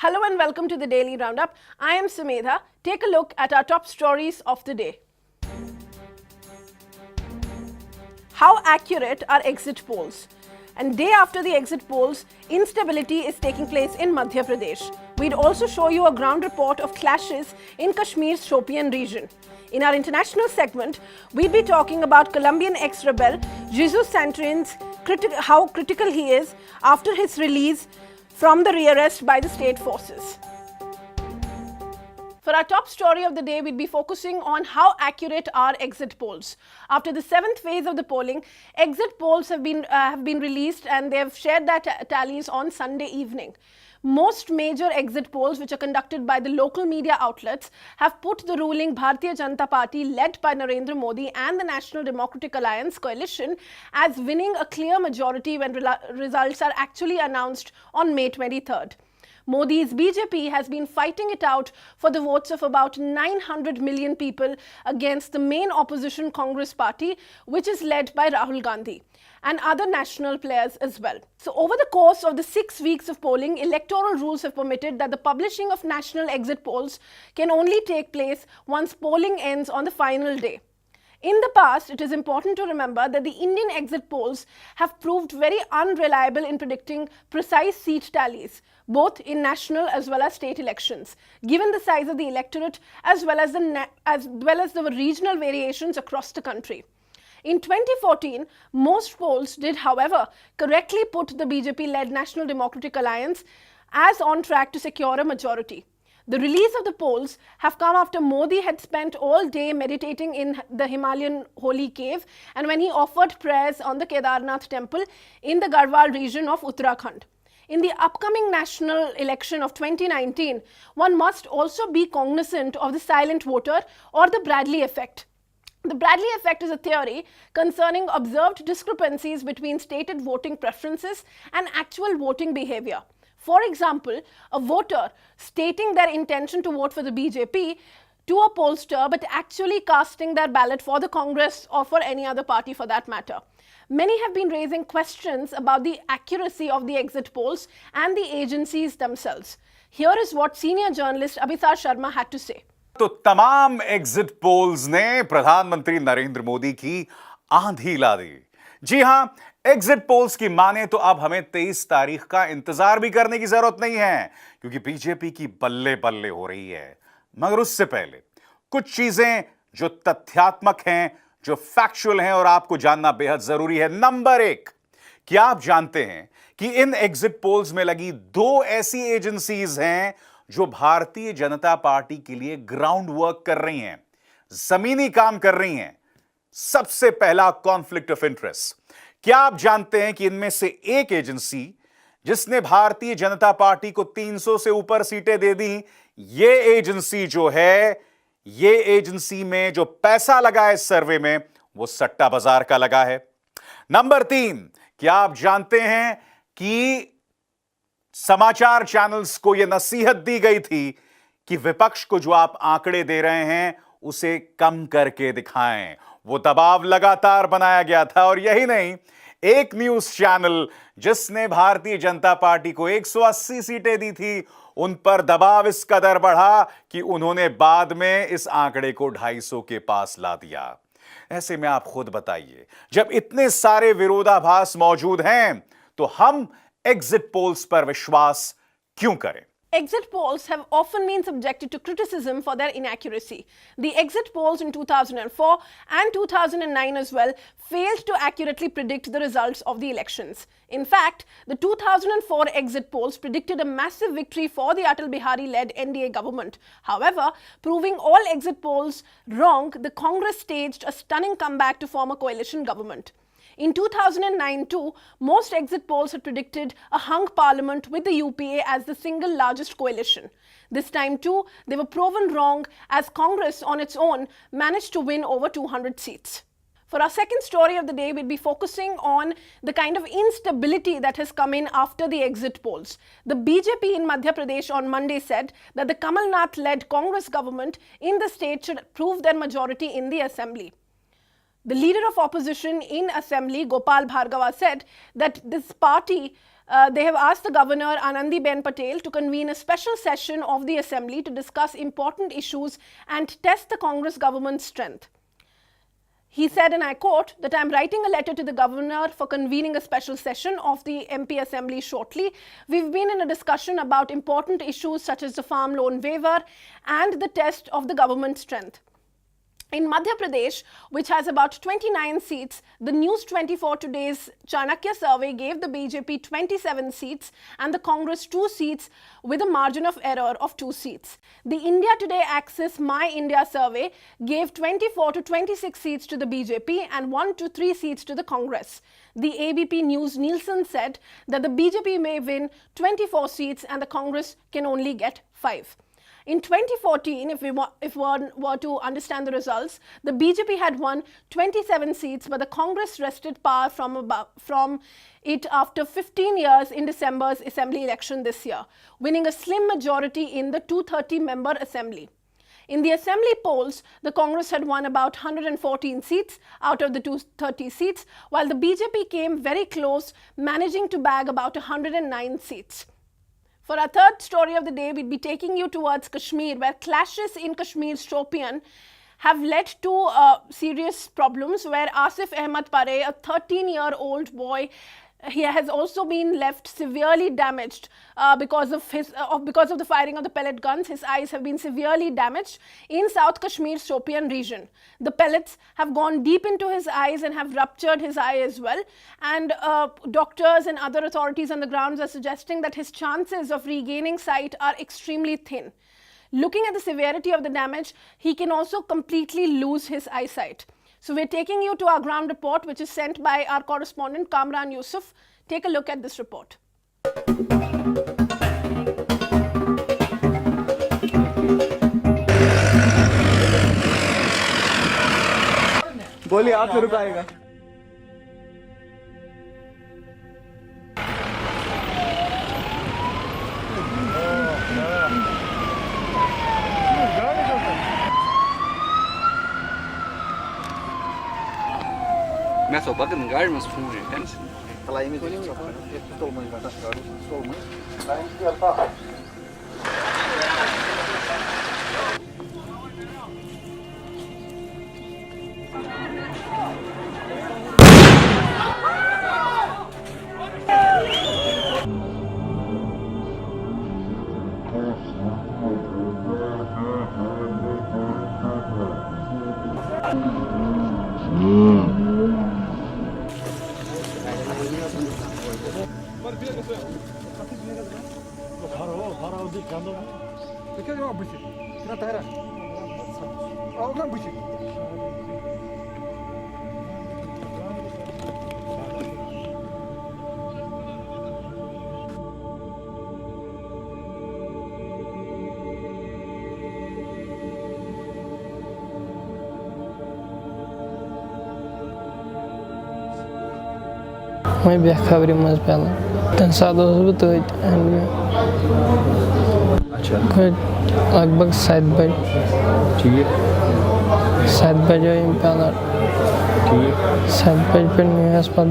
Hello and welcome to the Daily Roundup. I am Sumedha. Take a look at our top stories of the day. How accurate are exit polls? And day after the exit polls, instability is taking place in Madhya Pradesh. We'd also show you a ground report of clashes in Kashmir's Shopian region. In our international segment, we'd be talking about Colombian ex-rebel Jesus Santrins, how critical he is after his release from the rearrest by the state forces. For our top story of the day, we'd be focusing on how accurate are exit polls. After the seventh phase of the polling, exit polls have been released and they have shared their tallies on Sunday evening. Most major exit polls, which are conducted by the local media outlets, have put the ruling Bharatiya Janata Party, led by Narendra Modi and the National Democratic Alliance coalition, as winning a clear majority when results are actually announced on May 23rd. Modi's BJP has been fighting it out for the votes of about 900 million people against the main opposition Congress party, which is led by Rahul Gandhi, and other national players as well. So over the course of the 6 weeks of polling, electoral rules have permitted that the publishing of national exit polls can only take place once polling ends on the final day. In the past, it is important to remember that the Indian exit polls have proved very unreliable in predicting precise seat tallies, both in national as well as state elections, given the size of the electorate as well as the regional variations across the country. In 2014, most polls did, however, correctly put the BJP-led National Democratic Alliance as on track to secure a majority. The release of the polls have come after Modi had spent all day meditating in the Himalayan holy cave and when he offered prayers on the Kedarnath temple in the Garhwal region of Uttarakhand. In the upcoming national election of 2019, one must also be cognizant of the silent voter or the Bradley effect. The Bradley effect is a theory concerning observed discrepancies between stated voting preferences and actual voting behavior. For example, a voter stating their intention to vote for the BJP to a pollster but actually casting their ballot for the Congress or for any other party for that matter. Many have been raising questions about the accuracy of the exit polls and the agencies themselves. Here is what senior journalist Abhisar Sharma had to say. तो तमाम exit polls ने प्रधानमंत्री नरेंद्र मोदी की आंधी ला दी। जी हां, exit polls की माने तो अब हमें 23 तारीख का इंतजार भी करने की जरूरत नहीं है, क्योंकि बीजेपी की बल्ले बल्ले हो रही है। मगर उससे पहले कुछ चीजें जो तथ्यात्मक हैं, जो फैक्चुअल हैं और आपको जानना बेहद जरूरी है। नंबर 1, क्या आप जानते हैं कि इन एग्जिट पोल्स में लगी 2 ऐसी एजेंसीज हैं जो भारतीय जनता पार्टी के लिए ग्राउंड वर्क कर रही हैं, जमीनी काम कर रही हैं। सबसे पहला कॉन्फ्लिक्ट ऑफ इंटरेस्ट। क्या आप जानते हैं कि इनमें से एक एजेंसी जिसने भारतीय जनता पार्टी को 300 से ऊपर सीटें दे दी, यह एजेंसी जो है, यह एजेंसी में जो पैसा लगा है इस सर्वे में, वो सट्टा बाजार का लगा है। नंबर 3, क्या आप जानते हैं कि समाचार चैनल्स को यह नसीहत दी गई थी कि विपक्ष को जो आप आंकड़े दे रहे हैं उसे कम करके दिखाएं। वो दबाव लगातार बनाया गया था। और यही नहीं, एक न्यूज चैनल जिसने भारतीय जनता पार्टी को 180 सीटें दी थी, उन पर दबाव इस कदर बढ़ा कि उन्होंने बाद में इस आंकड़े को 250 के पास ला दिया। ऐसे में आप खुद बताइए, जब इतने सारे विरोधाभास मौजूद हैं तो हम एग्जिट पोल्स पर विश्वास क्यों करें? Exit polls have often been subjected to criticism for their inaccuracy. The exit polls in 2004 and 2009 as well failed to accurately predict the results of the elections. In fact, the 2004 exit polls predicted a massive victory for the Atal Bihari-led NDA government. However, proving all exit polls wrong, the Congress staged a stunning comeback to form a coalition government. In 2009 too, most exit polls had predicted a hung parliament with the UPA as the single largest coalition. This time too, they were proven wrong as Congress on its own managed to win over 200 seats. For our second story of the day, we'll be focusing on the kind of instability that has come in after the exit polls. The BJP in Madhya Pradesh on Monday said that the Kamal Nath-led Congress government in the state should prove their majority in the assembly. The leader of opposition in assembly, Gopal Bhargava, said that this party they have asked the Governor Anandiben Patel to convene a special session of the Assembly to discuss important issues and test the Congress government's strength. He said, and I quote, that I'm writing a letter to the Governor for convening a special session of the MP Assembly shortly. We've been in a discussion about important issues such as the farm loan waiver and the test of the government's strength. In Madhya Pradesh, which has about 29 seats, the News 24 Today's Chanakya survey gave the BJP 27 seats and the Congress 2 seats with a margin of error of 2 seats. The India Today Axis My India survey gave 24 to 26 seats to the BJP and 1 to 3 seats to the Congress. The ABP News Nielsen said that the BJP may win 24 seats and the Congress can only get 5. In 2014, if one were to understand the results, the BJP had won 27 seats, but the Congress wrested power from it after 15 years in December's assembly election this year, winning a slim majority in the 230-member assembly. In the assembly polls, the Congress had won about 114 seats out of the 230 seats, while the BJP came very close, managing to bag about 109 seats. For our third story of the day, we'd be taking you towards Kashmir, where clashes in Kashmir's Shopian have led to serious problems, where Asif Ahmed Pare, a 13-year-old boy, he has also been left severely damaged because of the firing of the pellet guns. His eyes have been severely damaged in South Kashmir's Shopian region. The pellets have gone deep into his eyes and have ruptured his eye as well. And doctors and other authorities on the grounds are suggesting that his chances of regaining sight are extremely thin. Looking at the severity of the damage, he can also completely lose his eyesight. So we're taking you to our ground report, which is sent by our correspondent Kamran Yusuf. Take a look at this report. बोलिए आप शुरू करेगा मैं सोचा कि गाड़ी में phone है टेंशन तलाई में तो मैं बता तो मैं टाइम से अल्फा मैं बेखबरी मज पेल तम सात बह लगभग 7 बजे ठीक 7 बजे पेल ठीक 7 बजे पे नुस पे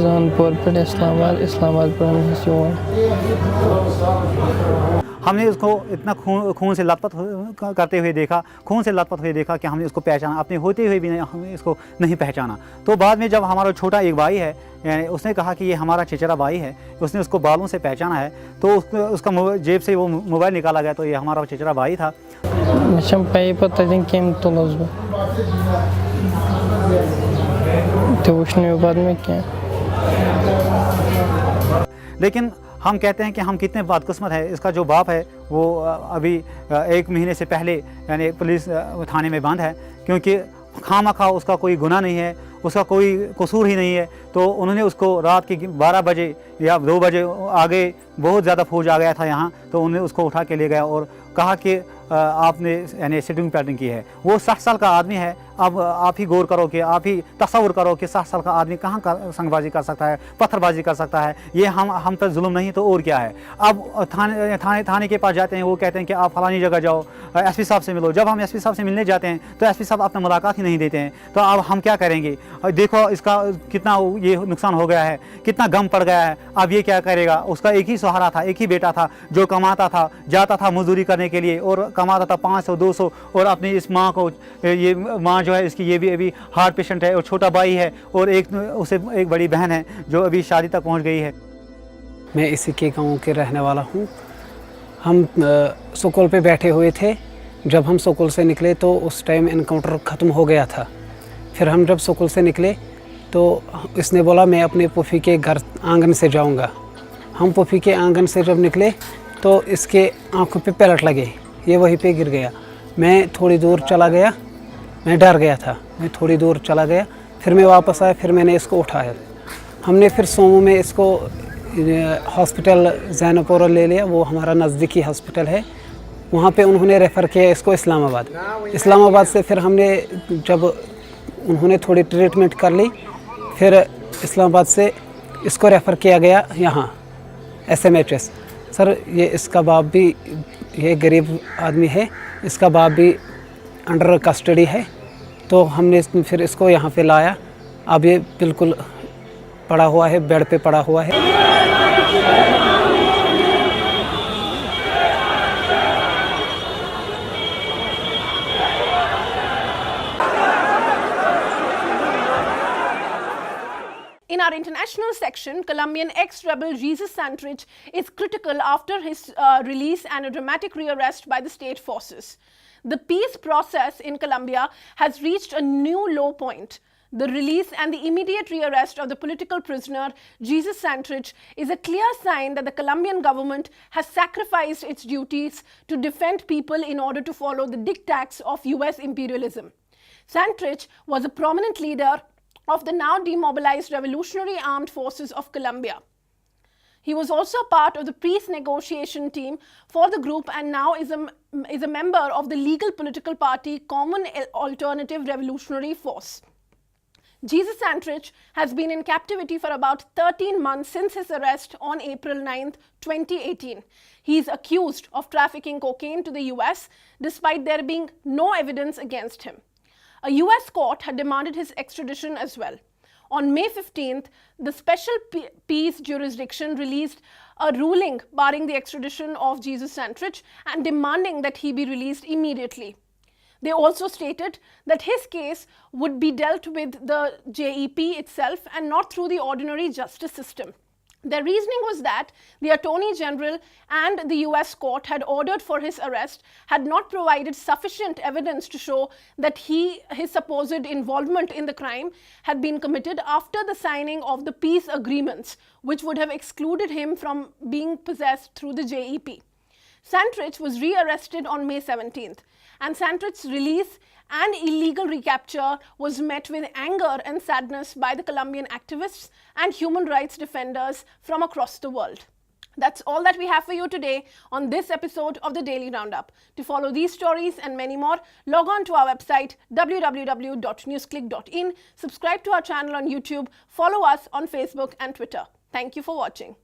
जहानपुर पे इस्लामाबाद पे योर हमने उसको इतना खून से लथपथ करते हुए देखा, खून से लथपथ हुए देखा कि हमने उसको पहचाना, अपने होते हुए भी हमने इसको नहीं पहचाना। तो बाद में जब हमारा छोटा एक भाई है, यानी उसने कहा कि ये हमारा चचेरा भाई है, उसने उसको बालों से पहचाना है, तो उसका जेब से वो मोबाइल निकाला गया, तो ये हमारा चचेरा भाई था। लेकिन हम कहते हैं कि हम कितने बदकिस्मत है, इसका जो बाप है वो अभी 1 महीने से पहले यानी पुलिस थाने में बंद है, क्योंकि खामखा उसका कोई गुनाह नहीं है, उसका कोई कसूर ही नहीं है। तो उन्होंने उसको रात के 12 बजे या 2 बजे आगे बहुत ज़्यादा फौज आ गया था यहाँ, तो उन्होंने उसको उठा के ले गया और कहा कि आपने यानी सिटिंग पैटिंग की है। वो 60 साल का आदमी है, अब आप ही गौर करो कि आप ही तस्वुर करो कि 60 साल का आदमी कहाँ संगबाजी कर सकता है, पत्थरबाजी कर सकता है। ये हम पर जुल्म नहीं तो और क्या है। अब थाने के पास जाते हैं, वो कहते हैं कि आप फलानी जगह जाओ, एसपी साहब से मिलो। जब हम एसपी साहब से मिलने जाते हैं तो एसपी साहब अपना मुलाकात ही नहीं देते हैं। तो अब हम क्या करेंगे। देखो इसका कितना ये नुकसान हो गया है, कितना गम पड़ गया है। अब ये क्या करेगा। उसका एक ही सहारा था, एक ही बेटा था जो कमाता था, जाता था मजदूरी करने के लिए और कमाता था 500 200। और अपनी इस माँ को, ये माँ जो है इसकी ये भी अभी हार्ट पेशेंट है, और छोटा भाई है, और उसे एक बड़ी बहन है जो अभी शादी तक पहुँच गई है। मैं इसी के गांव के रहने वाला हूं। हम स्कूल पे बैठे हुए थे। जब हम स्कूल से निकले तो उस टाइम इनकाउंटर ख़त्म हो गया था। फिर हम जब स्कूल से निकले तो इसने बोला मैं अपने पुफी के घर आंगन से जाऊंगा। हम पुफी के आंगन से जब निकले तो इसके आंखों पे पैलेट लगे, ये वहीं पे गिर गया। मैं थोड़ी दूर चला गया, मैं डर गया था। मैं थोड़ी दूर चला गया, फिर मैं वापस आया, फिर मैंने इसको उठाया। हमने फिर सोमो में इसको हॉस्पिटल जैनपुर ले लिया, वो हमारा नज़दीकी हॉस्पिटल है। वहाँ पे उन्होंने रेफ़र किया इसको इस्लामाबाद से। फिर हमने जब उन्होंने थोड़ी ट्रीटमेंट कर ली, फिर इस्लामाबाद से इसको रेफ़र किया गया यहाँ SMHS। सर ये इसका बाप भी, ये गरीब आदमी है, इसका बाप भी अंडर कस्टडी है। तो हमने फिर इसको यहाँ पे लाया। अब ये बिल्कुल पड़ा हुआ है, बेड पे पड़ा हुआ है। In our international section, Colombian ex-rebel Jesus Santrich is critical after his release and a dramatic rearrest by the state forces. The peace process in Colombia has reached a new low point. The release and the immediate rearrest of the political prisoner Jesus Santrich is a clear sign that the Colombian government has sacrificed its duties to defend people in order to follow the diktats of US imperialism. Santrich was a prominent leader of the now demobilized Revolutionary Armed Forces of Colombia. He was also part of the peace negotiation team for the group and now is a member of the legal political party Common Alternative Revolutionary Force. Jesus Santrich has been in captivity for about 13 months since his arrest on April 9, 2018. He is accused of trafficking cocaine to the US despite there being no evidence against him. A US court had demanded his extradition as well. On May 15th, the Special Peace Jurisdiction released a ruling barring the extradition of Jesus Santrich and demanding that he be released immediately. They also stated that his case would be dealt with the JEP itself and not through the ordinary justice system. Their reasoning was that the Attorney General and the US court had ordered for his arrest had not provided sufficient evidence to show that his supposed involvement in the crime had been committed after the signing of the peace agreements, which would have excluded him from being possessed through the JEP. Santrich was rearrested on May 17th, and Santrich's release and illegal recapture was met with anger and sadness by the Colombian activists and human rights defenders from across the world. That's all that we have for you today on this episode of the Daily Roundup. To follow these stories and many more, log on to our website www.newsclick.in, subscribe to our channel on YouTube, follow us on Facebook and Twitter. Thank you for watching.